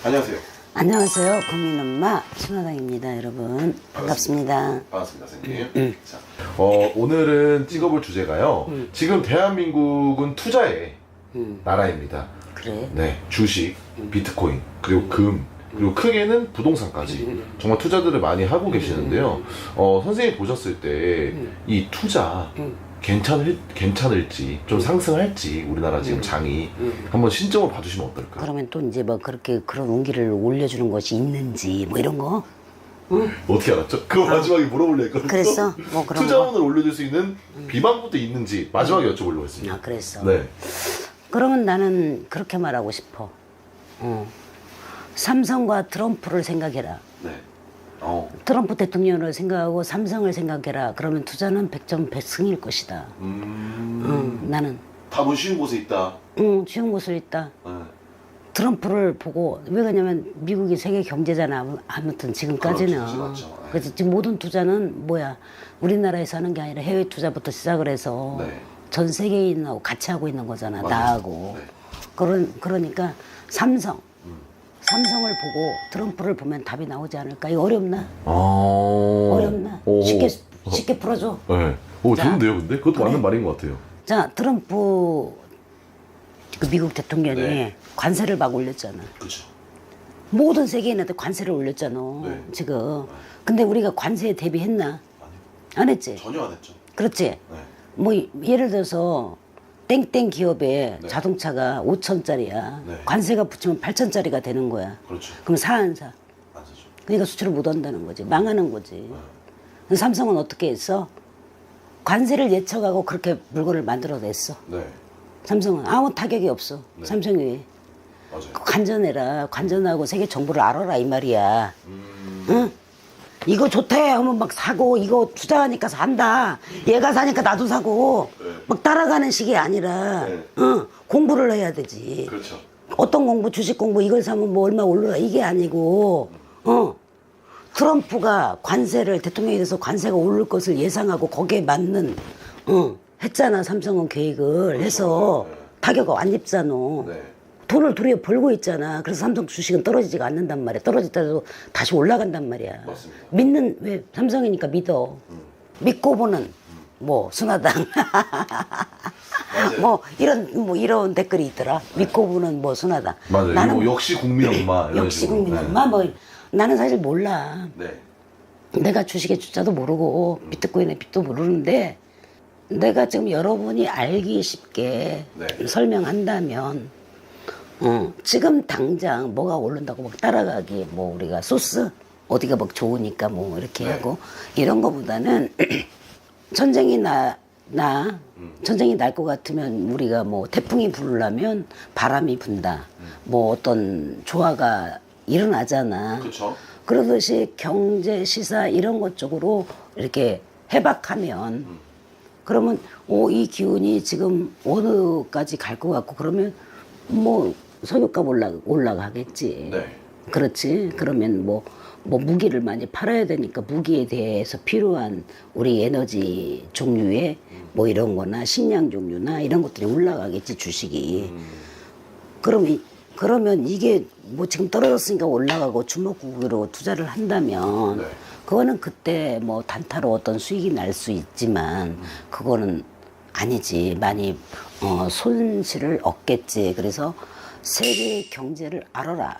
안녕하세요. 안녕하세요. 국민엄마 순화당입니다. 여러분 반갑습니다. 반갑습니다, 선생님. 자, 오늘은 찍어볼 주제가요. 지금 대한민국은 투자의 나라입니다. 그래? 네, 주식, 비트코인, 그리고 금, 그리고 크게는 부동산까지 정말 투자들을 많이 하고 계시는데요. 선생님 보셨을 때 이 투자 괜찮을지 좀 상승할지 우리나라 지금 장이 한번 신점을 봐주시면 어떨까요? 그러면 또 이제 뭐 그렇게 그런 운기를 올려주는 것이 있는지 뭐 이런 거? 어떻게 알았죠? 그거 마지막에 물어보려 했거든요. 그랬어? 뭐 그런 투자원을 올려줄 수 있는 비방부터 있는지 마지막에 여쭤보려고 했습니다. 아 그랬어? 네. 그러면 나는 그렇게 말하고 싶어. 삼성과 트럼프를 생각해라. 네. 트럼프 대통령을 생각하고 삼성을 생각해라. 그러면 투자는 100점 100승일 것이다. 나는. 답은 쉬운 곳에 있다. 쉬운 곳을 있다. 네. 트럼프를 보고 왜 그러냐면 미국이 세계 경제잖아. 아무튼 지금까지는. 그렇죠, 맞죠. 네. 그래서 지금 모든 투자는 뭐야? 우리나라에서 하는 게 아니라 해외 투자부터 시작을 해서 네. 전 세계인하고 같이 하고 있는 거잖아. 맞아요. 나하고. 네. 그러니까 삼성을 보고 트럼프를 보면 답이 나오지 않을까? 이거 어렵나? 어렵나? 쉽게 풀어줘. 네. 자, 좋은데요, 근데? 그것도 그래? 맞는 말인 것 같아요. 자, 트럼프 그 미국 대통령이 네. 관세를 막 올렸잖아. 그렇죠. 모든 세계인한테 관세를 올렸잖아. 네. 지금. 근데 우리가 관세에 대비했나? 아니요. 안 했지? 전혀 안 했죠. 그렇지? 네. 뭐 예를 들어서 땡땡 기업의 네. 자동차가 5천짜리야. 네. 관세가 붙이면 8천짜리가 되는 거야. 그렇죠. 그럼 사 안 사? 안 사죠. 그러니까 수출을 못 한다는 거지. 망하는 거지. 네. 근데 삼성은 어떻게 했어? 관세를 예측하고 그렇게 물건을 만들어냈어. 네. 삼성은 아무 타격이 없어. 네. 삼성이. 맞아요. 관전해라. 관전하고 세계 정보를 알아라 이 말이야. 응? 이거 좋대 하면 막 사고 이거 투자하니까 산다. 얘가 사니까 나도 사고 네. 막 따라가는 식이 아니라 네. 공부를 해야 되지. 그렇죠. 어떤 공부 주식 공부 이걸 사면 뭐 얼마 올라 이게 아니고 트럼프가 관세를 대통령이 돼서 관세가 오를 것을 예상하고 거기에 맞는 했잖아. 삼성은 계획을 해서 네. 타격을 안 입잖아. 네. 돈을 도리어 벌고 있잖아. 그래서 삼성 주식은 떨어지지가 않는단 말이야. 떨어졌다도 다시 올라간단 말이야. 맞습니다. 왜 삼성이니까 믿어. 믿고 보는 뭐 순화당 뭐 이런 댓글이 있더라. 믿고 보는 뭐 순화당. 맞아요. 나는 뭐 역시 국민 엄마. 이런 역시 식으로. 국민 엄마 뭐 나는 사실 몰라. 네. 내가 주식의 주자도 모르고 비트코인의 빛도 모르는데 내가 지금 여러분이 알기 쉽게 네. 설명한다면 지금 당장 뭐가 오른다고 막 따라가기 뭐 우리가 소스 어디가 막 좋으니까 뭐 이렇게 네. 하고 이런 거보다는 전쟁이 전쟁이 날 것 같으면 우리가 뭐 태풍이 불으려면 바람이 분다. 뭐 어떤 조화가 일어나잖아. 그렇죠. 그러듯이 경제 시사 이런 것 쪽으로 이렇게 해박하면 그러면 이 기운이 지금 어느까지 갈 것 같고 그러면 뭐 석유값 올라가겠지. 네. 그렇지. 그러면 뭐 무기를 많이 팔아야 되니까 무기에 대해서 필요한 우리 에너지 종류의 뭐 이런 거나 식량 종류나 이런 것들이 올라가겠지, 주식이. 그러면 이게 뭐 지금 떨어졌으니까 올라가고 주먹구구로 투자를 한다면 네. 그거는 그때 뭐 단타로 어떤 수익이 날 수 있지만 그거는 아니지. 많이 손실을 얻겠지. 그래서 세계 경제를 알아라.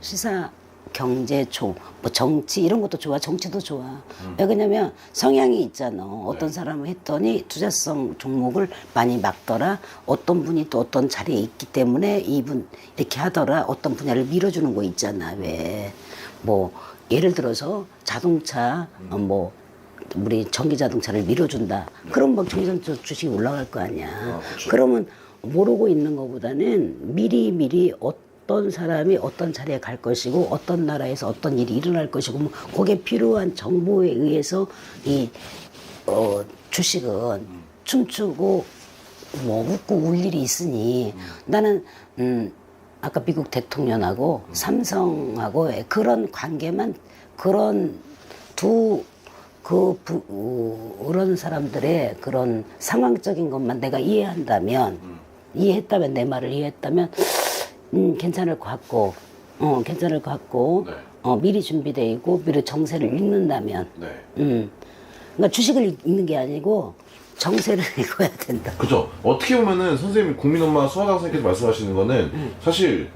시사 경제 뭐 정치 이런 것도 좋아. 정치도 좋아. 왜 그러냐면 성향이 있잖아. 어떤 사람은 했더니 투자성 종목을 많이 막더라. 어떤 분이 또 어떤 자리에 있기 때문에 이분 이렇게 하더라. 어떤 분야를 밀어주는 거 있잖아. 왜 뭐 예를 들어서 자동차 뭐 우리 전기 자동차를 밀어준다. 그럼 막 전기자동차 주식이 올라갈 거 아니야. 그렇죠. 그러면 모르고 있는 것보다는 미리 어떤 사람이 어떤 자리에 갈 것이고 어떤 나라에서 어떤 일이 일어날 것이고 뭐 거기에 필요한 정보에 의해서 이 주식은 춤추고 뭐 웃고 울 일이 있으니 나는 아까 미국 대통령하고 삼성하고의 그런 관계만 그런 그런 사람들의 그런 상황적인 것만 내가 이해했다면 내 말을 이해했다면 괜찮을 것 같고 계좌를 갖고 네. 미리 준비돼 있고 미리 정세를 읽는다면, 네. 그러니까 주식을 읽는 게 아니고 정세를 읽어야 된다. 그죠. 어떻게 보면은 선생님 국민엄마 수학학 선생님께서 말씀하시는 거는 사실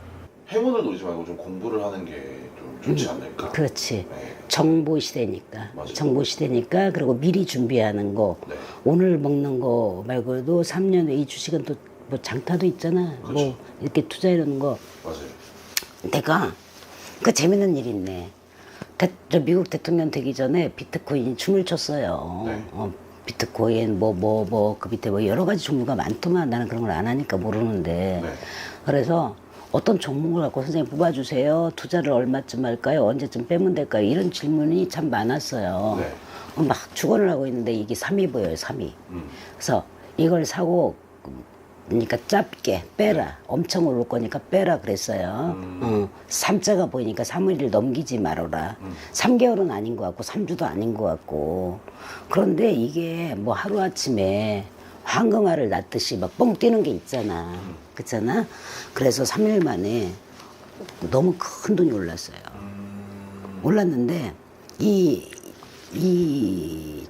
행운을 노리지 말고 좀 공부를 하는 게 좀 좋지 않을까. 그렇지. 네. 정보 시대니까. 맞아요. 정보 시대니까. 그리고 미리 준비하는 거. 네. 오늘 먹는 거 말고도 3년 후에 이 주식은 또 뭐 장타도 있잖아. 그렇죠. 뭐 이렇게 투자하는 거. 맞아요. 내가 그 재밌는 일이 있네. 저 미국 대통령 되기 전에 비트코인 춤을 췄어요. 네. 비트코인 그 밑에 뭐 여러 가지 종류가 많더만 나는 그런 걸 안 하니까 모르는데. 네. 그래서 어떤 종목을 갖고 선생님 뽑아주세요. 투자를 얼마쯤 할까요? 언제쯤 빼면 될까요? 이런 질문이 참 많았어요. 네. 막 축원을 하고 있는데 이게 3위 보여요, 3위. 그래서 이걸 사고, 그러니까 짧게 빼라. 엄청 오를 거니까 빼라 그랬어요. 3자가 보이니까 3일을 넘기지 말아라. 3개월은 아닌 것 같고 3주도 아닌 것 같고. 그런데 이게 뭐 하루아침에 황금알을 낳듯이 막 뻥 뛰는 게 있잖아. 그렇잖아? 그래서 3일 만에 너무 큰 돈이 올랐어요. 올랐는데 이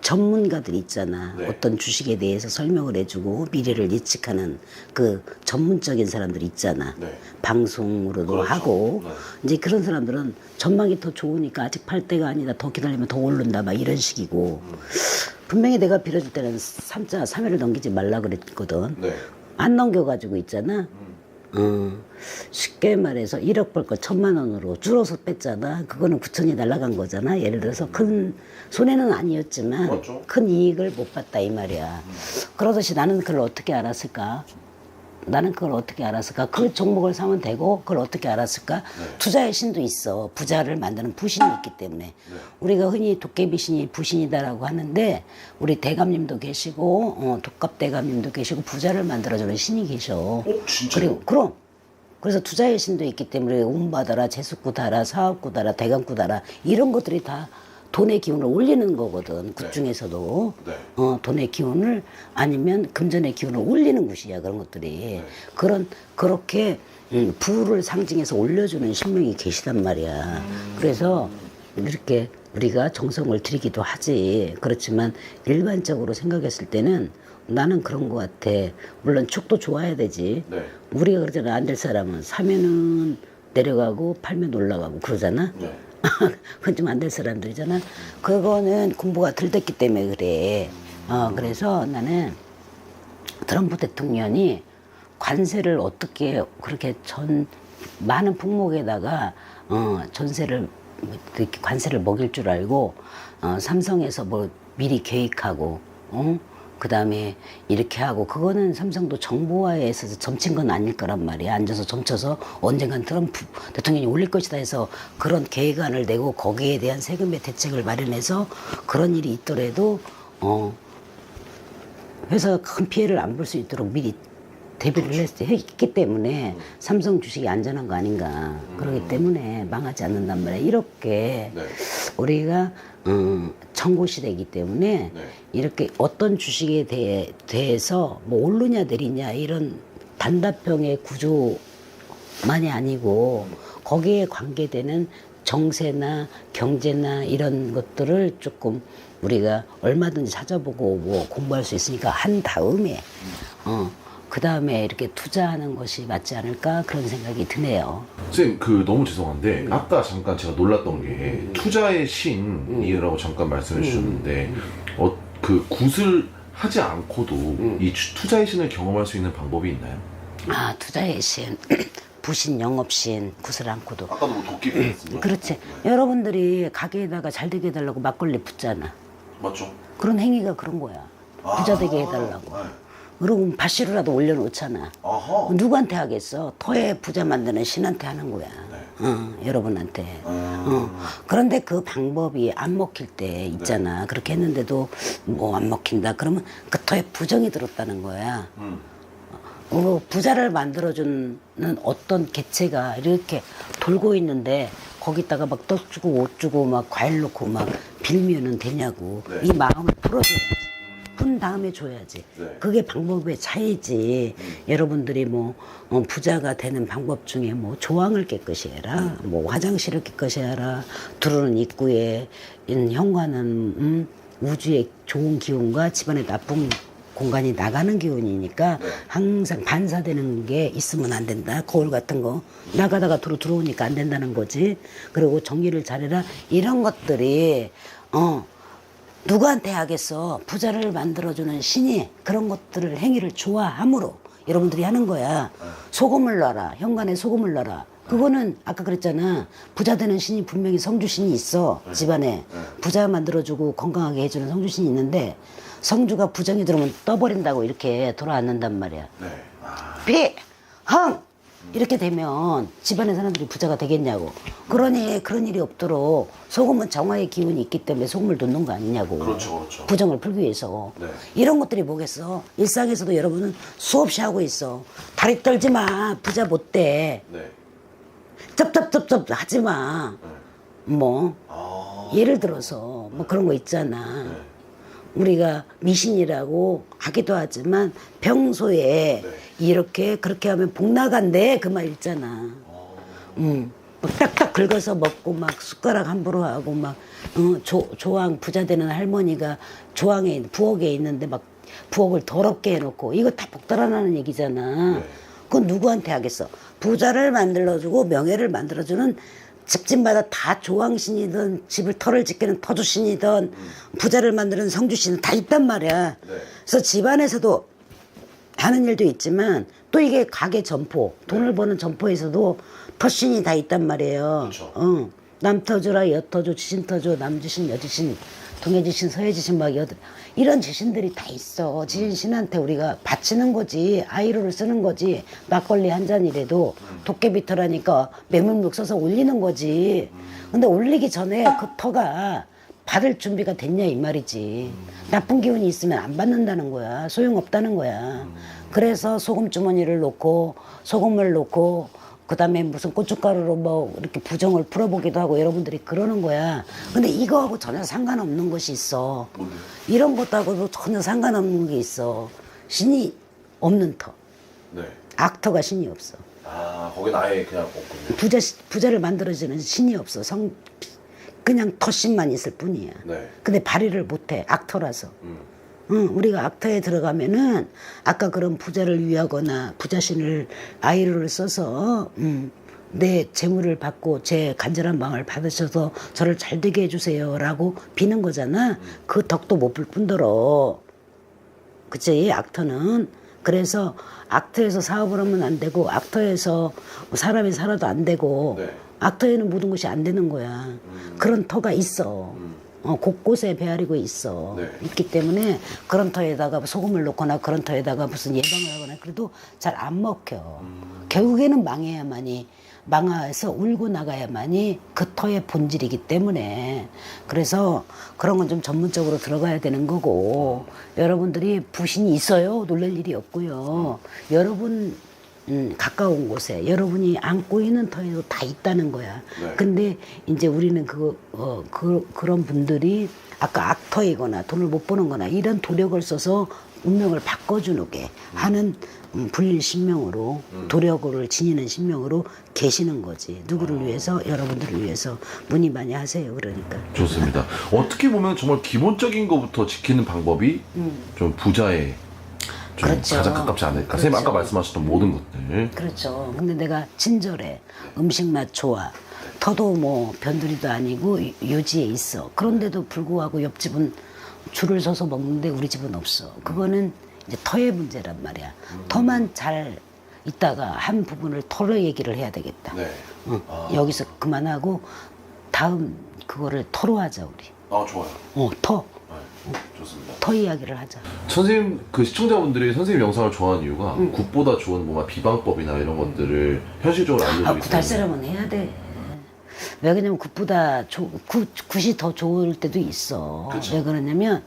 전문가들 있잖아. 네. 어떤 주식에 대해서 설명을 해주고 미래를 예측하는 그 전문적인 사람들 있잖아. 네. 방송으로도 그렇죠. 하고 네. 이제 그런 사람들은 전망이 더 좋으니까 아직 팔 때가 아니다. 더 기다리면 더 오른다. 막 이런 식이고 분명히 내가 빌어줄 때는 3회를 넘기지 말라 그랬거든. 네. 안 넘겨가지고 있잖아. 쉽게 말해서 1억 벌 거 1,000만 원으로 줄어서 뺐잖아. 그거는 9천이 날아간 거잖아. 예를 들어서 큰 손해는 아니었지만 맞죠. 큰 이익을 못 봤다 이 말이야. 그러듯이 나는 그걸 어떻게 알았을까? 그 종목을 사면 되고 그걸 어떻게 알았을까? 투자의 신도 있어. 부자를 만드는 부신이 있기 때문에. 우리가 흔히 도깨비신이 부신이다라고 하는데 우리 대감님도 계시고 독갑 대감님도 계시고 부자를 만들어주는 신이 계셔. 진짜요? 그래서 투자의 신도 있기 때문에 운 받아라, 재수구 달아, 사업구 달아, 대감구 달아 이런 것들이 다 돈의 기운을 올리는 거거든. 그 중에서도 네. 돈의 기운을 아니면 금전의 기운을 올리는 곳이야 그런 것들이. 그렇게 부를 상징해서 올려주는 신명이 계시단 말이야. 그래서 이렇게 우리가 정성을 들이기도 하지. 그렇지만 일반적으로 생각했을 때는 나는 그런 것 같아. 물론 축도 좋아야 되지. 네. 우리가 그러잖아. 안 될 사람은 사면은 내려가고 팔면 올라가고 그러잖아. 네. 그건 좀 안 될 사람들이잖아. 그거는 공부가 덜 됐기 때문에 그래. 그래서 나는 트럼프 대통령이 관세를 어떻게 그렇게 많은 품목에다가 전세를 이렇게 관세를 먹일 줄 알고 삼성에서 뭐 미리 계획하고 그 다음에 이렇게 하고 그거는 삼성도 정보화에 있어서 점친 건 아닐 거란 말이야. 앉아서 점쳐서 언젠간 트럼프 대통령이 올릴 것이다 해서 그런 계획안을 내고 거기에 대한 세금의 대책을 마련해서 그런 일이 있더라도 회사가 큰 피해를 안 볼 수 있도록 미리 대비를 했기 때문에 삼성 주식이 안전한 거 아닌가. 그렇기 때문에 망하지 않는단 말이야. 이렇게 네. 우리가 정보 시대이기 때문에 네. 이렇게 어떤 주식에 대해서 뭐 오르냐 내리냐 이런 단답형의 구조만이 아니고 거기에 관계되는 정세나 경제나 이런 것들을 조금 우리가 얼마든지 찾아보고 뭐 공부할 수 있으니까 한 다음에 그 다음에 이렇게 투자하는 것이 맞지 않을까 그런 생각이 드네요. 선생님 너무 죄송한데 아까 잠깐 제가 놀랐던 게 투자의 신이라고 잠깐 말씀해 주셨는데 그 굿을 하지 않고도 이 투자의 신을 경험할 수 있는 방법이 있나요? 투자의 신, 부신, 영업신, 굿을 않고도. 아까도 뭐 도끼 했습니다. 그렇지. 여러분들이 가게에다가 잘 되게 해달라고 막걸리 붓잖아. 맞죠? 그런 행위가 그런 거야. 부자 되게 해달라고. 그러고 밭시루라도 올려놓잖아. 아하. 누구한테 하겠어? 터에 부자 만드는 신한테 하는 거야. 여러분한테. 그런데 그 방법이 안 먹힐 때 있잖아. 그렇게 했는데도 뭐 안 먹힌다. 그러면 그 터에 부정이 들었다는 거야. 부자를 만들어주는 어떤 개체가 이렇게 돌고 있는데 거기다가 막 떡 주고 옷 주고 막 과일 넣고 막 빌면은 되냐고. 이 마음을 풀어줘야지. 푼 다음에 줘야지. 네. 그게 방법의 차이지. 여러분들이 뭐 부자가 되는 방법 중에 뭐 조항을 깨끗이 해라, 뭐 화장실을 깨끗이 해라, 들어오는 입구에 있는 현관은 우주의 좋은 기운과 집안의 나쁜 공간이 나가는 기운이니까 항상 반사되는 게 있으면 안 된다. 거울 같은 거 나가다가 들어오니까 안 된다는 거지. 그리고 정리를 잘해라. 이런 것들이 누구한테 하겠어. 부자를 만들어주는 신이 그런 것들을 행위를 좋아함으로 여러분들이 하는 거야. 소금을 넣어라. 현관에 소금을 넣어라. 그거는 아까 그랬잖아. 부자 되는 신이 분명히 성주신이 있어. 집안에. 부자 만들어주고 건강하게 해주는 성주신이 있는데 성주가 부정이 들어오면 떠버린다고 이렇게 돌아앉는단 말이야. 네. 비, 흥! 이렇게 되면 집안의 사람들이 부자가 되겠냐고. 그러니 그런 일이 없도록 소금은 정화의 기운이 있기 때문에 소금을 넣는 거 아니냐고. 그렇죠, 그렇죠. 부정을 풀기 위해서. 네. 이런 것들이 뭐겠어. 일상에서도 여러분은 수없이 하고 있어. 다리 떨지 마. 부자 못 돼. 네. 쩝쩝쩝쩝 하지 마. 뭐 예를 들어서 뭐 그런 거 있잖아. 우리가 미신이라고 하기도 하지만 평소에 이렇게 그렇게 하면 복 나간대 그 말 있잖아. 막 딱딱 긁어서 먹고 막 숟가락 함부로 하고 막 조항 부자 되는 할머니가 조항에 부엌에 있는데 막 부엌을 더럽게 해놓고 이거 다 복 달아나는 얘기잖아. 그건 누구한테 하겠어? 부자를 만들어주고 명예를 만들어주는 집집마다 다 조왕신이든 집을 터를 지키는 터주신이든 부자를 만드는 성주신은 다 있단 말이야. 그래서 집안에서도 하는 일도 있지만 또 이게 가게 점포, 돈을 버는 점포에서도 터신이 다 있단 말이에요. 그렇죠. 남터주라 여터주, 지신터주, 남주신, 여주신, 동해주신, 서해주신 막 이런 지신들이 다 있어. 지신한테 우리가 바치는 거지. 아이로를 쓰는 거지. 막걸리 한 잔이라도 도깨비터라니까 매물묵 써서 올리는 거지. 근데 올리기 전에 그 터가 받을 준비가 됐냐 이 말이지. 나쁜 기운이 있으면 안 받는다는 거야. 소용없다는 거야. 그래서 소금 주머니를 놓고 소금을 놓고 그다음에 무슨 고춧가루로 뭐 이렇게 부정을 풀어보기도 하고 여러분들이 그러는 거야. 근데 이거하고 전혀 상관없는 것이 있어. 이런 것하고도 전혀 상관없는 게 있어. 신이 없는 터. 네. 악터가 신이 없어. 아, 거긴 아예 그냥 없군요. 부자를 만들어주는 신이 없어. 그냥 터신만 있을 뿐이야. 네. 근데 발휘를 못해. 악터라서. 우리가 악터에 들어가면은 아까 그런 부자를 위하거나 부자신을 아이를 써서 내 재물을 받고 제 간절한 마음을 받으셔서 저를 잘 되게 해주세요라고 비는 거잖아. 그 덕도 못 볼 뿐더러. 그치? 악터는. 그래서 악터에서 사업을 하면 안 되고 악터에서 사람이 살아도 안 되고 네. 악터에는 모든 것이 안 되는 거야. 그런 터가 있어. 곳곳에 배아리고 있어. 네. 있기 때문에 그런 터에다가 소금을 넣거나 그런 터에다가 무슨 예방을 하거나 그래도 잘 안 먹혀. 결국에는 망해야만이 망해서 울고 나가야만이 그 터의 본질이기 때문에 그래서 그런 건 좀 전문적으로 들어가야 되는 거고 여러분들이 부신이 있어요. 놀랄 일이 없고요. 여러분 가까운 곳에 여러분이 안고 있는 터에도 다 있다는 거야. 네. 근데 이제 우리는 그런 분들이 아까 악터이거나 돈을 못 버는 거나 이런 도력을 써서 운명을 바꿔주는 게 하는 불릴 신명으로 도력을 지니는 신명으로 계시는 거지. 누구를 위해서? 여러분들을 위해서 문의 많이 하세요. 그러니까. 좋습니다. 어떻게 보면 정말 기본적인 것부터 지키는 방법이 좀 부자의 좀 그렇죠. 가장 가깝지 않을까. 그렇죠. 선생님 아까 말씀하셨던 모든 것들. 그렇죠. 근데 내가 친절해. 음식 맛 좋아. 터도 뭐 변두리도 아니고 요지에 있어. 그런데도 불구하고 옆집은 줄을 서서 먹는데 우리 집은 없어. 그거는 이제 터의 문제란 말이야. 터만 잘 있다가 한 부분을 터로 얘기를 해야 되겠다. 네. 여기서 그만하고 다음 그거를 터로 하자 우리. 아, 좋아요. 터. 네, 좋습니다. 터 이야기를 하자. 선생님 그 시청자분들이 선생님 영상을 좋아하는 이유가 굿보다 좋은 뭔가 비방법이나 이런 것들을 현실적으로 알려주기 때문에. 굿할사람은 해야 돼. 왜 그러냐면 굿보다 굿이 더 좋을 때도 있어. 그쵸. 왜 그러냐면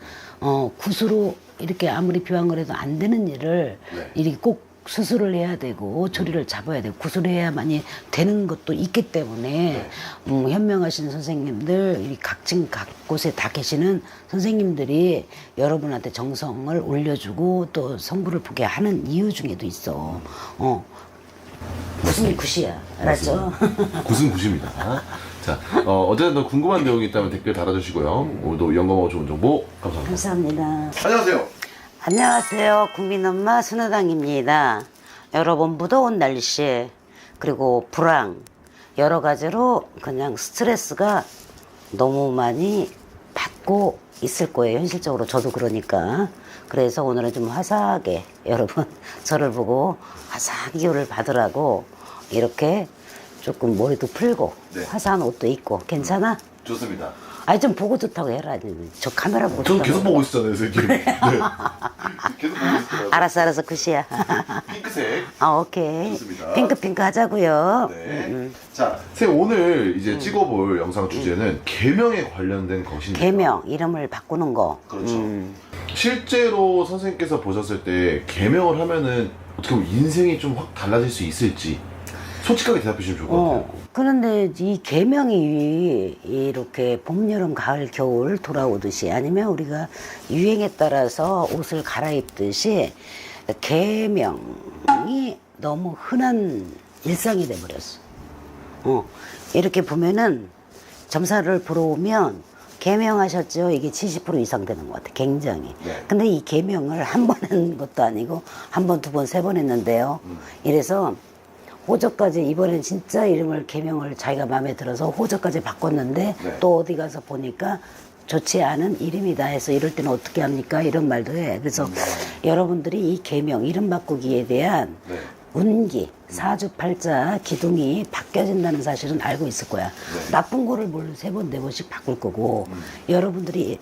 굿으로 이렇게 아무리 비방을 해도 안 되는 일을 네. 이렇게 꼭 수술을 해야 되고 조리를 잡아야 되고 구술해야만이 되는 것도 있기 때문에 현명하신 선생님들 이 각층 각곳에 다 계시는 선생님들이 여러분한테 정성을 올려주고 또 성부를 보게 하는 이유 중에도 있어. 무슨 굿이야, 알았죠? 굿은 굿입니다. 자, 어쨌든 더 궁금한 내용이 있다면 댓글 달아주시고요. 오늘도 영감하고 좋은 정보 감사합니다. 감사합니다. 안녕하세요. 안녕하세요. 국민엄마 순화당입니다. 여러분 무더운 날씨 그리고 불황 여러 가지로 그냥 스트레스가 너무 많이 받고 있을 거예요. 현실적으로 저도 그러니까. 그래서 오늘은 좀 화사하게 여러분 저를 보고 화사한 기운을 받으라고 이렇게 조금 머리도 풀고 화사한 옷도 입고 괜찮아? 좋습니다. 아니 좀 보고 좋다고 해라. 저 카메라 보고 저는 좋다고 계속 해라. 보고 있었잖아요, 선생님. 네. 계속 보고 있었더라고요. 알았어 굿이야. 핑크색. 오케이. 좋습니다. 핑크 하자고요. 네. 자, 선생님 오늘 이제 찍어볼 영상 주제는 계명에 관련된 것인데. 계명 이름을 바꾸는 거. 그렇죠. 실제로 선생님께서 보셨을 때 계명을 하면은 어떻게 보면 인생이 좀 확 달라질 수 있을지 솔직하게 대답해 주시면 좋을 것 같아요. 그런데 이 계명이 이렇게 봄, 여름, 가을, 겨울 돌아오듯이 아니면 우리가 유행에 따라서 옷을 갈아입듯이 계명이 너무 흔한 일상이 돼버렸어. 이렇게 보면은 점사를 보러 오면 계명하셨죠? 이게 70% 이상 되는 것 같아, 굉장히. 네. 근데 이 계명을 한 번 한 것도 아니고 한 번, 두 번, 세 번 했는데요. 이래서 호적까지 이번엔 진짜 이름을 계명을 자기가 마음에 들어서 호적까지 바꿨는데 네. 또 어디 가서 보니까 좋지 않은 이름이다 해서 이럴 때는 어떻게 합니까? 이런 말도 해. 그래서 여러분들이 이 계명, 이름 바꾸기에 대한 네. 운기, 사주팔자, 기둥이 바뀌어진다는 사실은 알고 있을 거야. 나쁜 거를 뭘 세 번, 네 번씩 바꿀 거고 여러분들이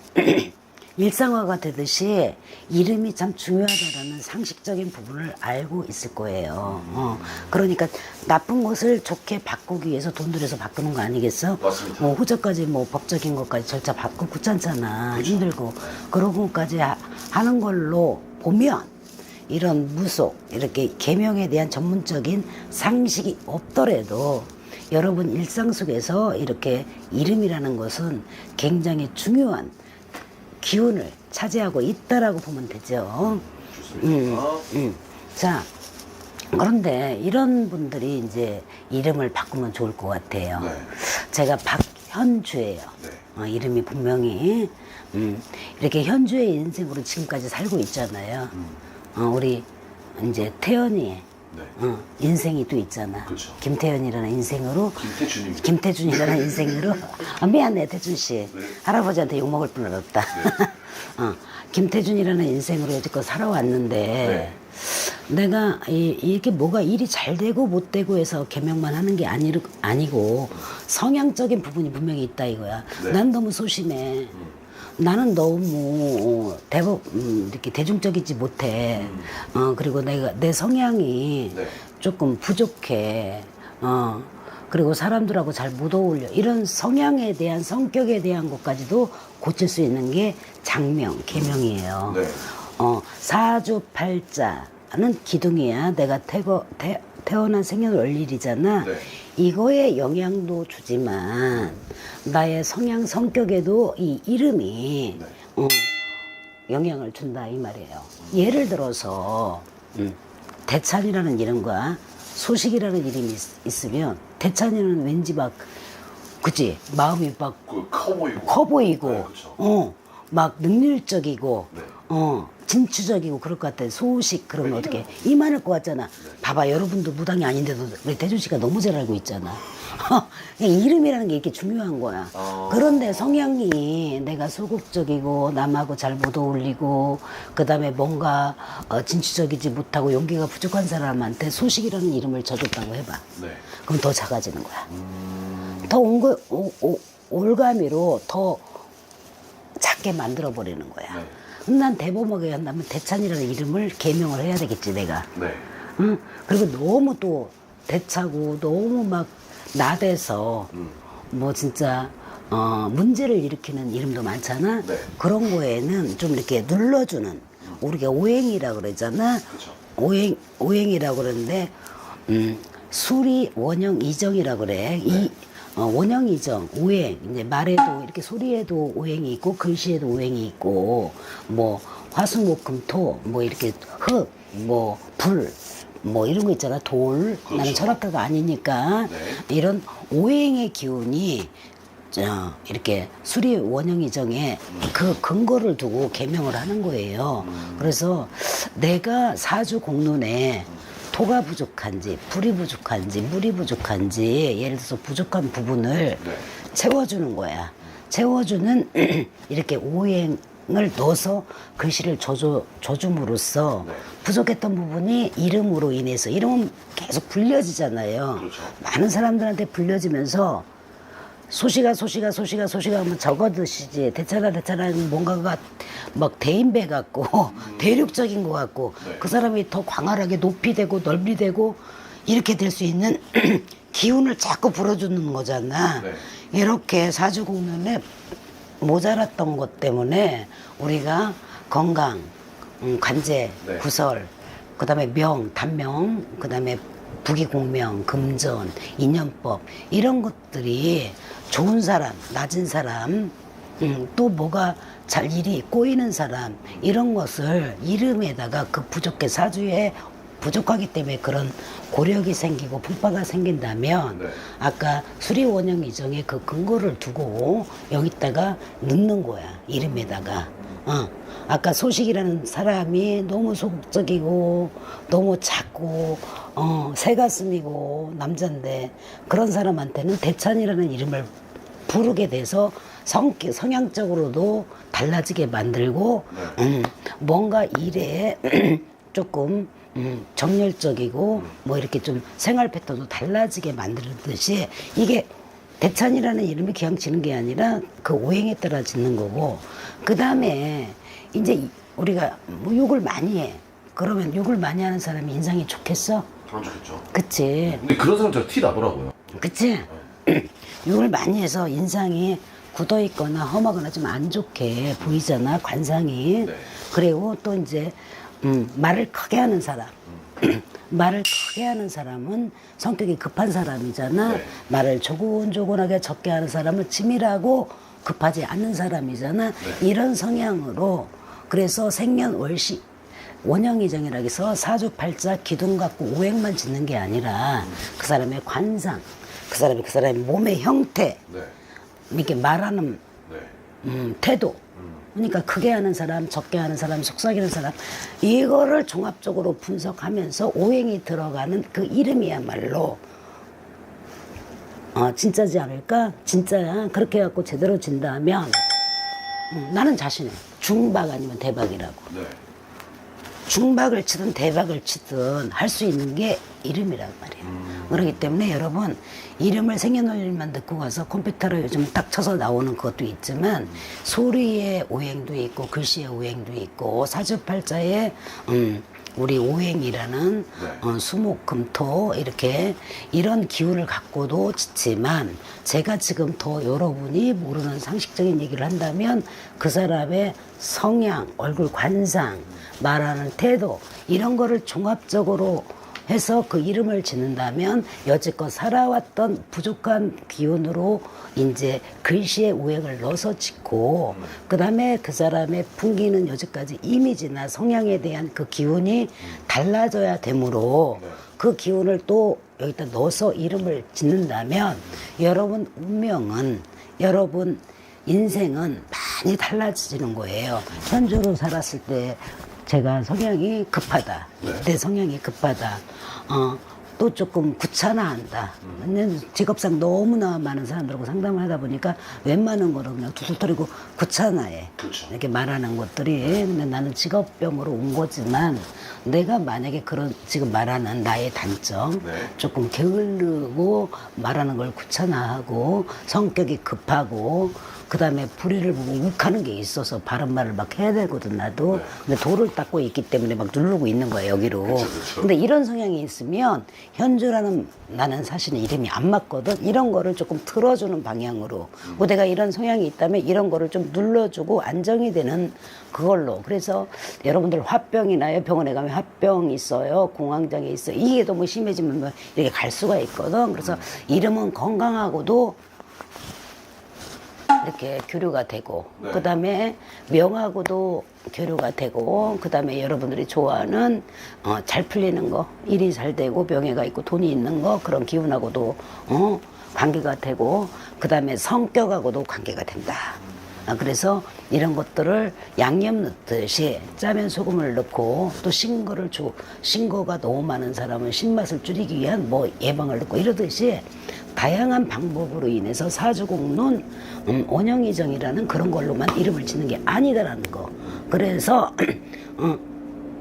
일상화가 되듯이 이름이 참 중요하다라는 상식적인 부분을 알고 있을 거예요. 그러니까 나쁜 것을 좋게 바꾸기 위해서 돈 들여서 바꾸는 거 아니겠어? 맞습니다. 뭐 호적까지 뭐 법적인 것까지 절차 바꾸고 귀찮잖아. 힘들고 그런 것까지 하는 걸로 보면 이런 무속, 이렇게 계명에 대한 전문적인 상식이 없더라도 여러분 일상 속에서 이렇게 이름이라는 것은 굉장히 중요한 기운을 차지하고 있다라고 보면 되죠. 자, 그런데 이런 분들이 이제 이름을 바꾸면 좋을 것 같아요. 네. 제가 박현주예요. 네. 이름이 분명히 이렇게 현주의 인생으로 지금까지 살고 있잖아요. 우리 이제 태연이 네. 인생이 또 있잖아. 그렇죠. 김태연이라는 인생으로 김태준입니다. 김태준이라는 인생으로 미안해 태준 씨. 네. 할아버지한테 욕 먹을 뻔 알았다. 김태준이라는 인생으로 여지껏 살아왔는데 내가 이렇게 뭐가 일이 잘 되고 못 되고 해서 개명만 하는 게 아니고 성향적인 부분이 분명히 있다 이거야. 네. 난 너무 소심해. 나는 너무 이렇게 대중적이지 못해. 그리고 내 성향이 네. 조금 부족해. 그리고 사람들하고 잘 못 어울려. 이런 성향에 대한 성격에 대한 것까지도 고칠 수 있는 게 장명, 계명이에요. 네. 사주팔자는 기둥이야. 내가 태어난 생년월일이잖아. 네. 이거에 영향도 주지만 나의 성향 성격에도 이 이름이 영향을 준다 이 말이에요. 예를 들어서 대찬이라는 이름과 소식이라는 이름이 있으면 대찬이는 왠지 막 그치 마음이 막 커 보이고. 커 보이고 네, 그렇죠. 막 능률적이고 네. 진취적이고 그럴 것 같아. 소식 그러면 어떻게 이만할 것 같잖아. 봐봐 여러분도 무당이 아닌데도 우리 대준 씨가 너무 잘 알고 있잖아. 이름이라는 게 이렇게 중요한 거야. 그런데 성향이 내가 소극적이고 남하고 잘 못 어울리고 그 다음에 뭔가 진취적이지 못하고 용기가 부족한 사람한테 소식이라는 이름을 져줬다고 해봐. 네. 그럼 더 작아지는 거야. 더 올가미로 더 작게 만들어버리는 거야. 네. 난 대범하게 한다면 대찬이라는 이름을 개명을 해야 되겠지 내가. 네. 응? 그리고 너무 또 대차고 너무 막 나대서 뭐 진짜 문제를 일으키는 이름도 많잖아. 네. 그런 거에는 좀 이렇게 눌러주는 우리가 오행이라 그러잖아. 그렇죠. 오행이라고 그러는데 수리 원형 이정이라고 그래. 네. 원형 이정 오행 이제 말에도 이렇게 소리에도 오행이 있고 글씨에도 오행이 있고 뭐 화수목금토 뭐 이렇게 흙 뭐 불 뭐 이런 거 있잖아 돌. 그렇죠. 나는 철학가가 아니니까 네. 이런 오행의 기운이 이렇게 수리 원형이정에 그 근거를 두고 개명을 하는 거예요. 그래서 내가 사주 공론에 토가 부족한지 불이 부족한지 물이 부족한지 예를 들어서 부족한 부분을 네. 채워주는 거야. 채워주는 이렇게 오행을 넣어서 글씨를 줘줌으로써 네. 부족했던 부분이 이름으로 인해서 이름은 계속 불려지잖아요. 그렇죠. 많은 사람들한테 불려지면서 소시가 하면 적어드시지 대차라 뭔가가 막 대인배 같고 대륙적인 것 같고 네. 그 사람이 더 광활하게 높이 되고 넓이 되고 이렇게 될 수 있는 기운을 자꾸 불어주는 거잖아. 네. 이렇게 사주공론에 모자랐던 것 때문에 우리가 건강, 관제, 네. 구설, 그 다음에 명, 단명, 그 다음에 부귀공명, 금전, 인연법 이런 것들이 좋은 사람, 낮은 사람, 또 뭐가 잘 일이 꼬이는 사람 이런 것을 이름에다가 그 부족해 사주에 부족하기 때문에 그런 고력이 생기고 풍파가 생긴다면 네. 아까 수리원형 이정의 그 근거를 두고 여기다가 넣는 거야 이름에다가. 아까 소식이라는 사람이 너무 소극적이고 너무 작고 새가슴이고 남잔데 그런 사람한테는 대찬이라는 이름을 부르게 돼서 성향적으로도 달라지게 만들고 뭔가 일에 조금 정열적이고 뭐 이렇게 좀 생활 패턴도 달라지게 만들듯이 이게 대찬이라는 이름이 그냥 지는 게 아니라 그 오행에 따라 짓는 거고 그 다음에 이제 우리가 뭐 욕을 많이 해. 그러면 욕을 많이 하는 사람이 인상이 좋겠어? 그런 좋겠죠. 그치? 근데 그런 사람 제가 티 나더라고요. 그치? 욕을 많이 해서 인상이 굳어 있거나 험하거나 좀 안 좋게 보이잖아, 관상이. 네. 그리고 또 이제, 말을 크게 하는 사람. 말을 크게 하는 사람은 성격이 급한 사람이잖아. 네. 말을 조곤조곤하게 적게 하는 사람은 치밀하고 급하지 않는 사람이잖아. 네. 이런 성향으로 그래서 생년월시 원형이정이라고 해서 사주팔자 기둥 갖고 오행만 짓는 게 아니라 그 사람의 관상, 그 사람의 몸의 형태, 네. 이렇게 말하는 네. 태도. 그러니까 크게 하는 사람, 적게 하는 사람, 속삭이는 사람 이거를 종합적으로 분석하면서 오행이 들어가는 그 이름이야말로 진짜지 않을까? 진짜야. 그렇게 해갖고 제대로 진다면 나는 자신해. 중박 아니면 대박이라고. 네. 중박을 치든 대박을 치든 할 수 있는 게 이름이란 말이에요. 그렇기 때문에 여러분 이름을 생년월일만 듣고 가서 컴퓨터로 요즘 딱 쳐서 나오는 것도 있지만 소리의 오행도 있고 글씨의 오행도 있고 사주팔자에 우리 오행이라는 네. 수목금토 이렇게 이런 기운을 갖고도 짓지만 제가 지금 더 여러분이 모르는 상식적인 얘기를 한다면 그 사람의 성향, 얼굴 관상, 말하는 태도 이런 거를 종합적으로 해서 그 이름을 짓는다면 여지껏 살아왔던 부족한 기운으로 이제 글씨의 오행을 넣어서 짓고 그 다음에 그 사람의 풍기는 여지까지 이미지나 성향에 대한 그 기운이 달라져야 되므로 그 기운을 또 여기다 넣어서 이름을 짓는다면 여러분 운명은 여러분 인생은 많이 달라지는 거예요. 현주로 살았을 때 제가 성향이 급하다. 네. 내 성향이 급하다. 또 조금 귀찮아한다. 직업상 너무나 많은 사람들하고 상담을 하다 보니까 웬만한 거를 그냥 두들거리고 귀찮아해. 그렇죠. 이렇게 말하는 것들이. 근데 나는 직업병으로 온 거지만 내가 만약에 그런 지금 말하는 나의 단점 네. 조금 게으르고 말하는 걸 귀찮아하고 성격이 급하고 그 다음에 불의를 보고 욱하는 게 있어서 바른 말을 막 해야 되거든, 나도. 근데 돌을 닦고 있기 때문에 막 누르고 있는 거야, 여기로. 근데 이런 성향이 있으면 현주라는 나는 사실은 이름이 안 맞거든. 이런 거를 조금 틀어주는 방향으로. 뭐 내가 이런 성향이 있다면 이런 거를 좀 눌러주고 안정이 되는 그걸로. 그래서 여러분들 화병이 나요. 병원에 가면 화병 있어요. 공황장애 있어요. 이게 너무 심해지면 뭐 이렇게 갈 수가 있거든. 그래서 이름은 건강하고도 이렇게 교류가 되고, 네. 그 다음에 명하고도 교류가 되고, 그 다음에 여러분들이 좋아하는 잘 풀리는 거, 일이 잘 되고 명예가 있고 돈이 있는 거, 그런 기운하고도 관계가 되고, 그 다음에 성격하고도 관계가 된다. 그래서 이런 것들을 양념 넣듯이 짜면 소금을 넣고, 또 신거를 주고, 신거가 너무 많은 사람은 신맛을 줄이기 위한 뭐 예방을 넣고 이러듯이 다양한 방법으로 인해서 사주공론 원형이정이라는 그런 걸로만 이름을 짓는 게 아니다라는 거. 그래서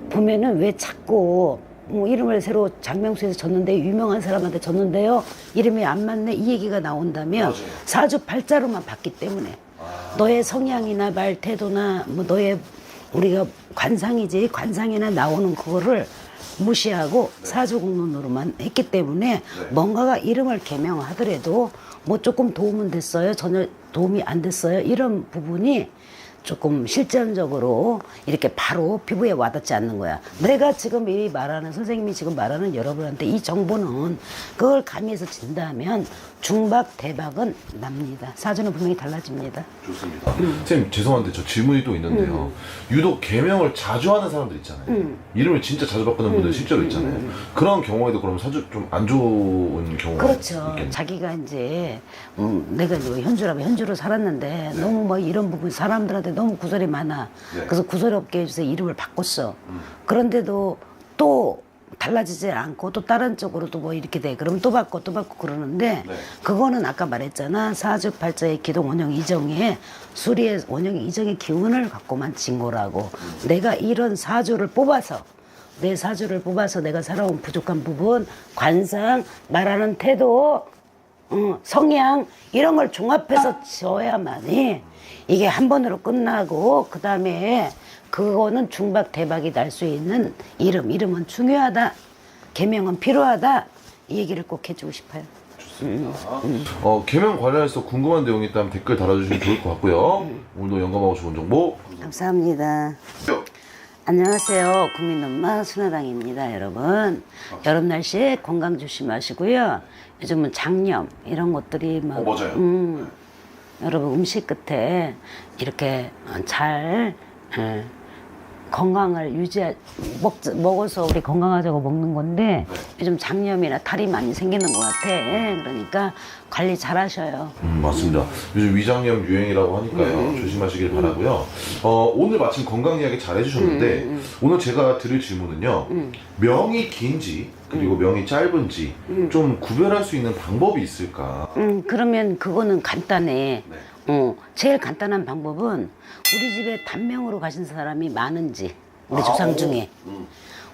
보면은 왜 자꾸 뭐 이름을 새로 장명수에서 졌는데 유명한 사람한테 졌는데요, 이름이 안 맞네, 이 얘기가 나온다면 맞아요. 사주 팔자로만 봤기 때문에 너의 성향이나 말 태도나 뭐 너의 우리가 관상이지, 관상이나 나오는 그거를 무시하고 사주공론으로만 했기 때문에 뭔가가 이름을 개명하더라도 뭐 조금 도움은 됐어요, 전혀 도움이 안 됐어요, 이런 부분이 조금 실전적으로 이렇게 바로 피부에 와닿지 않는 거야. 내가 지금 이 말하는, 선생님이 지금 말하는 여러분한테 이 정보는 그걸 가미해서 진다면 중박 대박은 납니다. 사주는 분명히 달라집니다. 좋습니다. 선생님 죄송한데 저 질문이 또 있는데요. 유독 개명을 자주 하는 사람들 있잖아요. 이름을 진짜 자주 바꾸는 분들 실제로 있잖아요. 그런 경우에도 그럼 사주 좀 안 좋은 경우가 그렇죠. 있겠네요. 자기가 이제 내가 이제 현주라면 현주로 살았는데 너무 뭐 이런 부분 사람들한테 너무 구설이 많아. 네. 그래서 구설 없게 해주세요. 이름을 바꿨어. 그런데도 또 달라지지 않고 또 다른 쪽으로도 뭐 이렇게 돼. 그러면 또 바꿔 그러는데 네. 그거는 아까 말했잖아. 사주팔자의 기동 원형 이정에 수리의 원형 이정의 기운을 갖고만 진 거라고. 내가 이런 사주를 뽑아서, 내 사주를 뽑아서 내가 살아온 부족한 부분, 관상, 말하는 태도, 성향, 이런 걸 종합해서 지어야만이 이게 한 번으로 끝나고, 그 다음에 그거는 중박 대박이 날 수 있는 이름은 중요하다, 개명은 필요하다, 이 얘기를 꼭 해주고 싶어요. 개명 관련해서 궁금한 내용이 있다면 댓글 달아주시면 좋을 것 같고요. 오늘도 영감하고 좋은 정보 감사합니다. 안녕하세요. 국민 엄마 순화당입니다, 여러분. 여름 날씨에 건강 조심하시고요. 요즘은 장염 이런 것들이 막 맞아요. 여러분 음식 끝에 이렇게 잘 건강을 먹어서 우리 건강하자고 먹는 건데 요즘 장염이나 탈이 많이 생기는 것 같아. 그러니까 관리 잘 하셔요. 맞습니다. 요즘 위장염 유행이라고 하니까요. 조심하시길 바라고요. 오늘 마침 건강 이야기 잘 해주셨는데 오늘 제가 드릴 질문은요. 명이 긴지 그리고 명이 짧은지 좀 구별할 수 있는 방법이 있을까? 그러면 그거는 간단해. 네. 제일 간단한 방법은 우리 집에 단명으로 가신 사람이 많은지, 우리 조상 중에.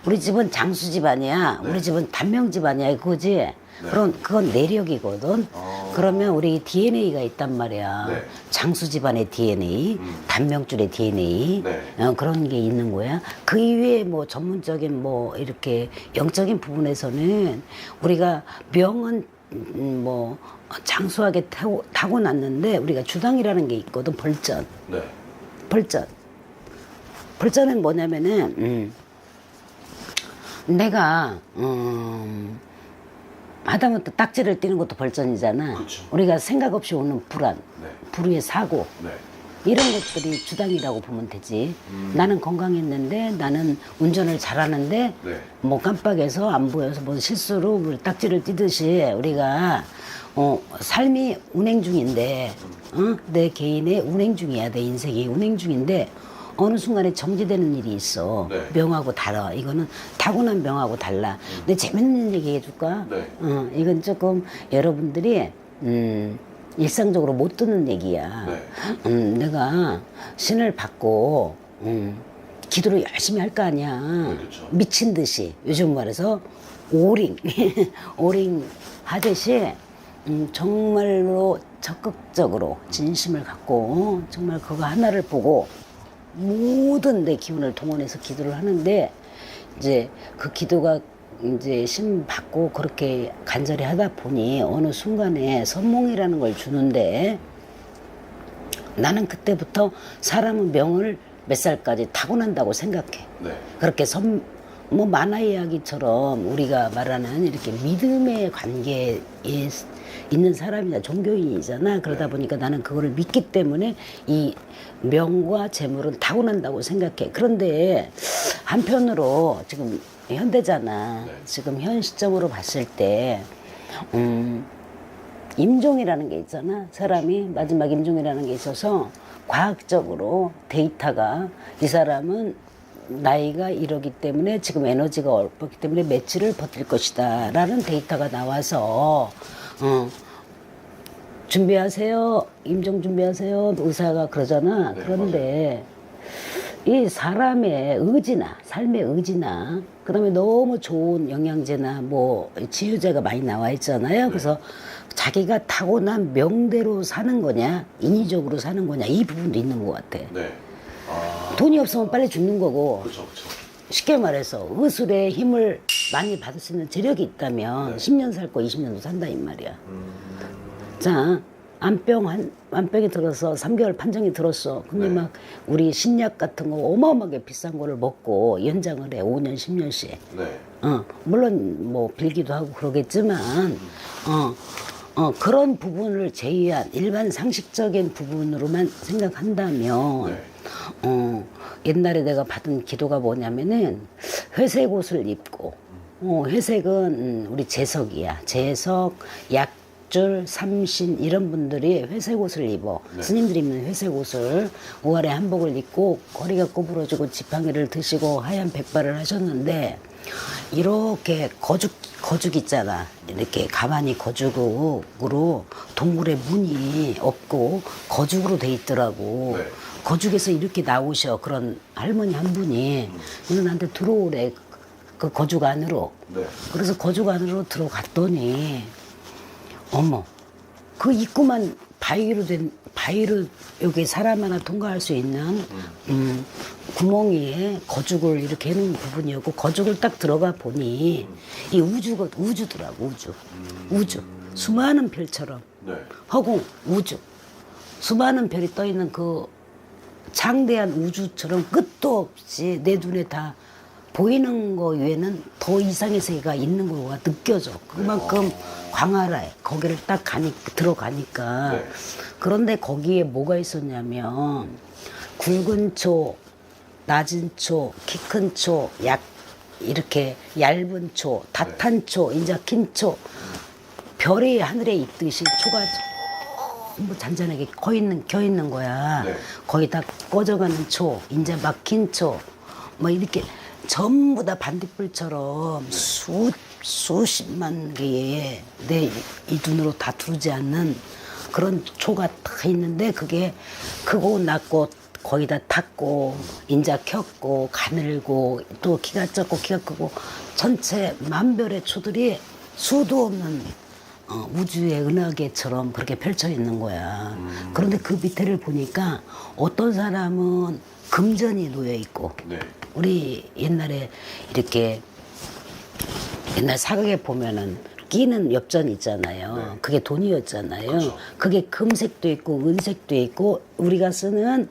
우리 집은 장수 집안이야. 우리 집은 단명 집안이야. 그거지? 그럼 그건 내력이거든. 그러면 우리 DNA가 있단 말이야. 네. 장수 집안의 DNA, 단명줄의 DNA, 네. 그런 게 있는 거야. 그 이외에 뭐 전문적인 뭐 이렇게 영적인 부분에서는 우리가 명은 뭐 장수하게 타고났는데 우리가 주당이라는 게 있거든. 벌전. 네. 벌전은 뭐냐면은 내가 하다못해 딱지를 띄는 것도 벌전이잖아. 그쵸. 우리가 생각 없이 오는 불안, 네. 불의의 사고, 네. 이런 것들이 주당이라고 보면 되지. 나는 건강했는데, 나는 운전을 잘하는데 네. 뭐 깜빡해서 안 보여서 뭐 실수로 우리 딱지를 띄듯이 우리가 삶이 운행 중인데, 내 개인의 운행 중이야. 내 인생이 운행 중인데 어느 순간에 정지되는 일이 있어. 네. 명하고 달라. 이거는 타고난 명하고 달라. 근데 재밌는 얘기 해줄까? 네. 이건 조금 여러분들이 일상적으로 못 듣는 얘기야. 네. 내가 신을 받고 기도를 열심히 할 거 아니야. 그렇죠. 미친 듯이. 요즘 말해서 오링 오링 하듯이 정말로 적극적으로 진심을 갖고 정말 그거 하나를 보고 모든 내 기운을 동원해서 기도를 하는데 이제 그 기도가 이제 심 받고 그렇게 간절히 하다 보니 어느 순간에 선몽이라는 걸 주는데 나는 그때부터 사람은 명을 몇 살까지 타고난다고 생각해. 네. 그렇게 뭐 만화 이야기처럼 우리가 말하는 이렇게 믿음의 관계에 있는 사람이나 종교인이잖아. 그러다 보니까 나는 그거를 믿기 때문에 이 명과 재물은 타고난다고 생각해. 그런데 한편으로 지금 현대잖아. 네. 지금 현 시점으로 봤을 때 임종이라는 게 있잖아. 사람이 마지막 임종이라는 게 있어서 과학적으로 데이터가 이 사람은 나이가 이러기 때문에 지금 에너지가 없기 때문에 며칠을 버틸 것이다 라는 데이터가 나와서 준비하세요. 임종 준비하세요. 의사가 그러잖아. 네, 그런데 이 사람의 의지나 삶의 의지나 그다음에 너무 좋은 영양제나 뭐 치유제가 많이 나와 있잖아요. 그래서 자기가 타고난 명대로 사는 거냐 인위적으로 사는 거냐 이 부분도 있는 것 같아. 네. 아, 돈이 없으면 빨리 죽는 거고 그렇죠, 그렇죠. 쉽게 말해서 의술의 힘을 많이 받을 수 있는 재력이 있다면 10년 살 거 20년도 산다 이 말이야. 자, 안병에 들어서 3개월 판정이 들었어. 근데 막 우리 신약 같은 거 어마어마하게 비싼 거를 먹고 연장을 해. 5년, 10년씩. 네. 물론 뭐 빌기도 하고 그러겠지만 그런 부분을 제외한 일반 상식적인 부분으로만 생각한다면 옛날에 내가 받은 기도가 뭐냐면은 회색 옷을 입고 회색은 우리 재석이야. 재석, 약줄, 삼신 이런 분들이 회색 옷을 입어. 스님들이 입는 회색 옷을 5월에 한복을 입고 거리가 구부러지고 지팡이를 드시고 하얀 백발을 하셨는데 이렇게 거죽 있잖아. 이렇게 가만히 거죽으로 동굴에 문이 없고 거죽으로 돼 있더라고. 네. 거죽에서 이렇게 나오셔. 그런 할머니 한 분이 이거 나한테 들어오래. 그 거죽 안으로. 네. 그래서 거죽 안으로 들어갔더니 어머 그 입구만 바위로 여기 사람 하나 통과할 수 있는 구멍에 거죽을 이렇게 해놓은 부분이었고 거죽을 딱 들어가 보니 이 우주더라고. 우주 수많은 별처럼 네. 허공 우주 수많은 별이 떠 있는 그 장대한 우주처럼 끝도 없이 내 눈에 다 보이는 거 외에는 더 이상의 세계가 있는 거가 느껴져. 그만큼 광활해. 거기를 딱 들어가니까. 네. 그런데 거기에 뭐가 있었냐면 굵은 초, 낮은 초, 키 큰 초, 이렇게 얇은 초, 다탄 초, 인자 긴 초, 별이 하늘에 있듯이 초가 전부 잔잔하게 겨 있는 거야. 네. 거의 다 꺼져가는 초, 인자 막힌 초, 뭐 이렇게 전부 다 반딧불처럼 수십만 개의 내 이 눈으로 다 두르지 않는 그런 초가 다 있는데 그게 크고 낮고 거의 다 탔고 인자 켰고 가늘고 또 키가 작고 키가 크고 전체 만별의 초들이 수도 없는 우주의 은하계처럼 그렇게 펼쳐 있는 거야. 그런데 그 밑에를 보니까 어떤 사람은 금전이 놓여 있고 네. 우리 옛날에 이렇게 옛날 사극에 보면은 끼는 엽전 있잖아요. 네. 그게 돈이었잖아요. 그쵸. 그게 금색도 있고 은색도 있고 우리가 쓰는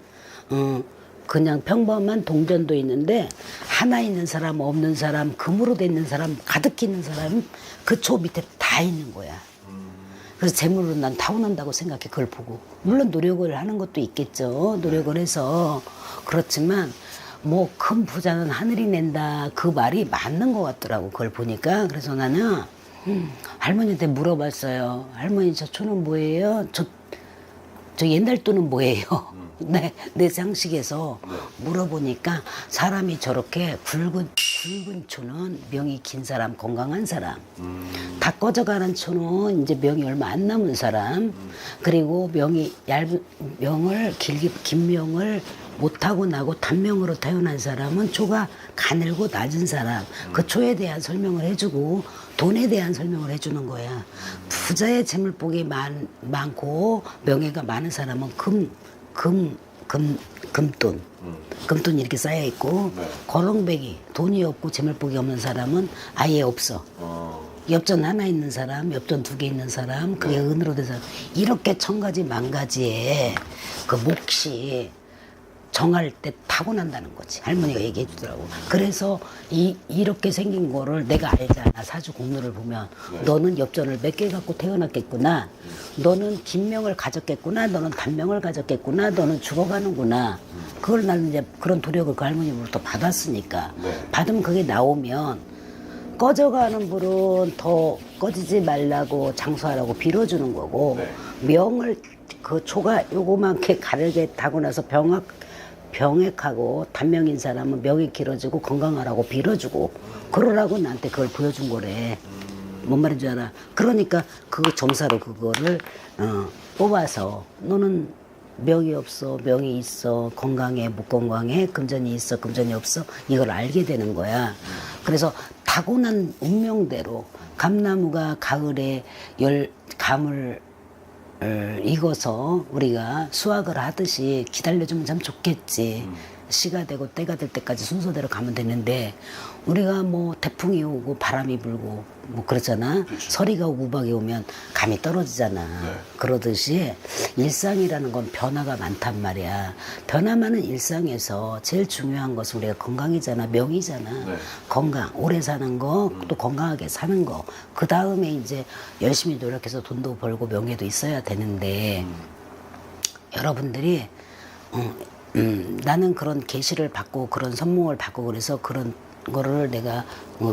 그냥 평범한 동전도 있는데 하나 있는 사람 없는 사람 금으로 돼 있는 사람 가득히 있는 사람 그 초 밑에 다 있는 거야. 그래서 재물로 난 타고난다고 생각해. 그걸 보고 물론 노력을 하는 것도 있겠죠. 노력을 해서 그렇지만 뭐 큰 부자는 하늘이 낸다 그 말이 맞는 것 같더라고. 그걸 보니까. 그래서 나는 할머니한테 물어봤어요. 할머니 저 초는 뭐예요? 저 옛날 돈은 뭐예요? 내 상식에서 물어보니까 사람이 저렇게 굵은 초는 명이 긴 사람, 건강한 사람. 다 꺼져가는 초는 이제 명이 얼마 안 남은 사람. 그리고 명이 긴 명을 못하고 나고 단명으로 태어난 사람은 초가 가늘고 낮은 사람. 그 초에 대한 설명을 해주고 돈에 대한 설명을 해주는 거야. 부자의 재물복이 많고 명예가 많은 사람은 금돈. 금돈이 이렇게 쌓여 있고 네. 거렁뱅이 돈이 없고 재물복이 없는 사람은 아예 없어. 엽전 하나 있는 사람, 엽전 2개 있는 사람, 그게 은으로 된 사람. 이렇게 1000가지 만가지의 그 몫이 정할 때 타고난다는 거지. 할머니가 얘기해 주더라고. 그래서 이렇게 생긴 거를 내가 알잖아. 사주 공로를 보면. 너는 엽전을 몇 개 갖고 태어났겠구나. 너는 긴명을 가졌겠구나. 너는 단명을 가졌겠구나. 너는 죽어가는구나. 그걸 나는 이제 그런 도력을 그 할머니로부터 받았으니까. 받으면 그게 나오면 꺼져가는 불은 더 꺼지지 말라고 장수하라고 빌어주는 거고, 명을 그 초가 요거만큼 가르게 타고 나서 병액하고 단명인 사람은 명이 길어지고 건강하라고 빌어주고 그러라고 나한테 그걸 보여준 거래. 뭔 말인지 알아? 그러니까 그 점사로 그거를 뽑아서 너는 명이 없어, 명이 있어, 건강해, 못 건강해, 금전이 있어, 금전이 없어, 이걸 알게 되는 거야. 그래서 타고난 운명대로 감나무가 가을에 감을 익어서 우리가 수확을 하듯이 기다려주면 참 좋겠지. 시가 되고 때가 될 때까지 순서대로 가면 되는데 우리가 뭐 태풍이 오고 바람이 불고 뭐 그러잖아. 서리가 오고 우박이 오면 감이 떨어지잖아. 그러듯이 일상이라는 건 변화가 많단 말이야. 변화 많은 일상에서 제일 중요한 것은 우리가 건강이잖아. 명이잖아. 건강, 오래 사는 거, 또 건강하게 사는 거. 그 다음에 이제 열심히 노력해서 돈도 벌고 명예도 있어야 되는데 여러분들이 나는 그런 계시를 받고 그런 선몽을 받고 그래서 그런 거를 내가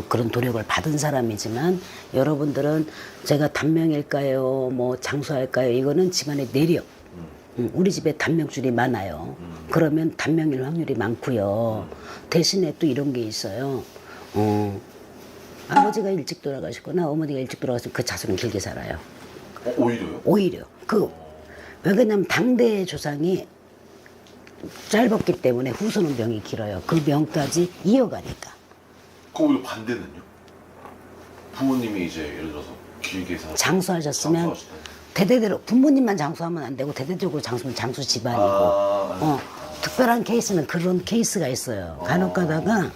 그런 도력을 받은 사람이지만 여러분들은 제가 단명일까요? 뭐 장수할까요? 이거는 집안의 내력. 우리 집에 단명줄이 많아요. 그러면 단명일 확률이 많고요. 대신에 또 이런 게 있어요. 아버지가 일찍 돌아가시거나 어머니가 일찍 돌아가시면 그 자손은 길게 살아요. 오히려요? 오히려. 왜 그러냐면 당대의 조상이 짧았기 때문에 후손은 명이 길어요. 그 명까지 이어가니까. 그 오히려 반대는요? 부모님이 이제 예를 들어서 길게 장수하셨으면 대대대로 부모님만 장수하면 안 되고 대대적으로 장수면 장수 집안이고 특별한 케이스는 그런 케이스가 있어요. 간혹 가다가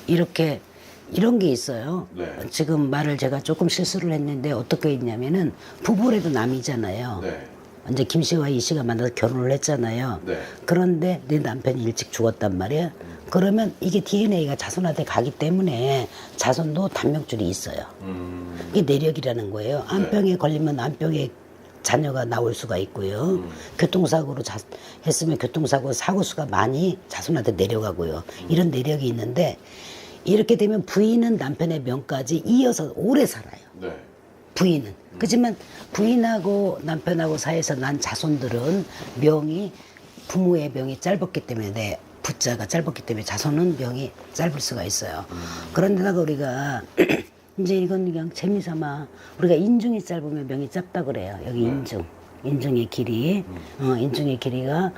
이렇게 이런 게 있어요. 지금 말을 제가 조금 실수를 했는데 어떻게 했냐면은 부부래도 남이잖아요. 이제 김 씨와 이 씨가 만나서 결혼을 했잖아요. 그런데 내 남편이 일찍 죽었단 말이야. 그러면 이게 DNA가 자손한테 가기 때문에 자손도 단명줄이 있어요. 이게 내력이라는 거예요. 암병에 걸리면 암병에 자녀가 나올 수가 있고요. 교통사고로 했으면 교통사고 사고수가 많이 자손한테 내려가고요. 이런 내력이 있는데 이렇게 되면 부인은 남편의 명까지 이어서 오래 살아요. 부인은. 그렇지만 부인하고 남편하고 사이에서 난 자손들은 명이 부모의 명이 짧았기 때문에 내 부자가 짧았기 때문에 자손은 명이 짧을 수가 있어요. 그런데다가 우리가 이제 이건 그냥 재미삼아 우리가 인중이 짧으면 명이 짧다 그래요. 여기 인중. 인중의 길이, 인중의 길이가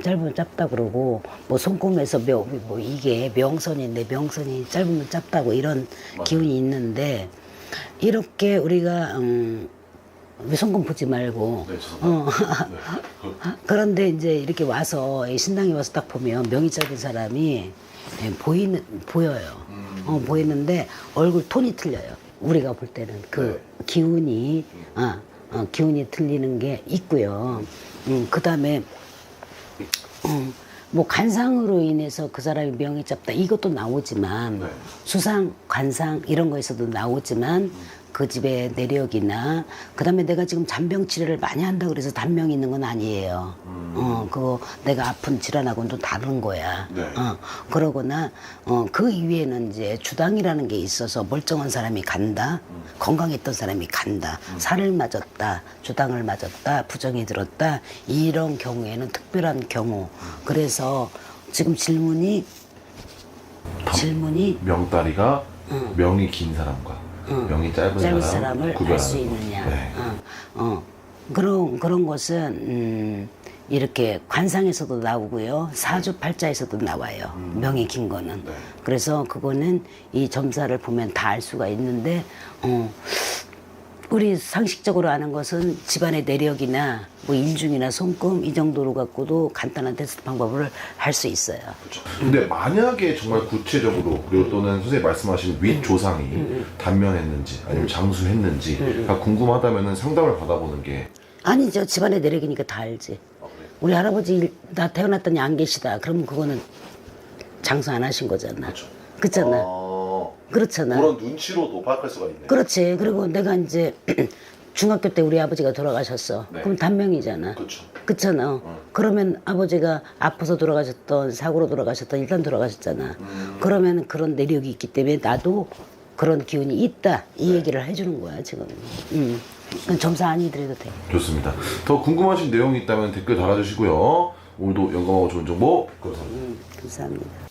짧으면 짧다 그러고 뭐 손금에서 뭐 이게 명선인데 명선이 짧으면 짧다고 이런 기운이 있는데 이렇게 우리가 손금 보지 말고 그런데 이제 이렇게 와서 신당에 와서 딱 보면 명이 짧은 사람이 보여요. 보이는데 얼굴 톤이 틀려요. 우리가 볼 때는 그 기운이 기운이 틀리는 게 있고요. 그다음에 뭐 간상으로 인해서 그 사람이 명이 짧다 이것도 나오지만 수상, 관상 이런 거에서도 나오지만 그 집의 내력이나 그다음에 내가 지금 잔병 치료를 많이 한다 그래서 단명이 있는 건 아니에요. 그거 내가 아픈 질환하고는 좀 다른 거야. 그러거나 그 이외에는 이제 주당이라는 게 있어서 멀쩡한 사람이 간다, 건강했던 사람이 간다, 살을 맞았다, 주당을 맞았다, 부정이 들었다 이런 경우에는 특별한 경우. 그래서 지금 질문이 명다리가 명이 긴 사람과 명이 짧은 사람을 알 수 있느냐. 그런 것은 이렇게 관상에서도 나오고요. 사주팔자에서도 나와요. 명이 긴 거는. 네. 그래서 그거는 이 점사를 보면 다 알 수가 있는데 우리 상식적으로 아는 것은 집안의 내력이나 뭐 인중이나 손금 이 정도로 갖고도 간단한 테스트 방법을 할 수 있어요. 그렇죠. 근데 만약에 정말 구체적으로 그리고 또는 선생님 말씀하신 윗 조상이 단명했는지 아니면 장수했는지가 궁금하다면 상담을 받아보는 게 아니죠. 집안의 내력이니까 다 알지. 우리 할아버지 나 태어났더니 안 계시다. 그러면 그거는 장수 안 하신 거잖아. 그렇죠. 그렇잖아. 그렇잖아. 그런 눈치로도 파악할 수가 있네요. 그렇지. 그리고 내가 이제 중학교 때 우리 아버지가 돌아가셨어. 네. 그럼 단명이잖아. 그렇죠. 그렇잖아. 그러면 아버지가 아파서 돌아가셨던 사고로 돌아가셨던 일단 돌아가셨잖아. 그러면 그런 내력이 있기 때문에 나도 그런 기운이 있다. 이 얘기를 해주는 거야 지금. 그건 점사 아니더라도 돼. 좋습니다. 더 궁금하신 내용이 있다면 댓글 달아주시고요. 오늘도 영감하고 좋은 정보 감사합니다. 감사합니다.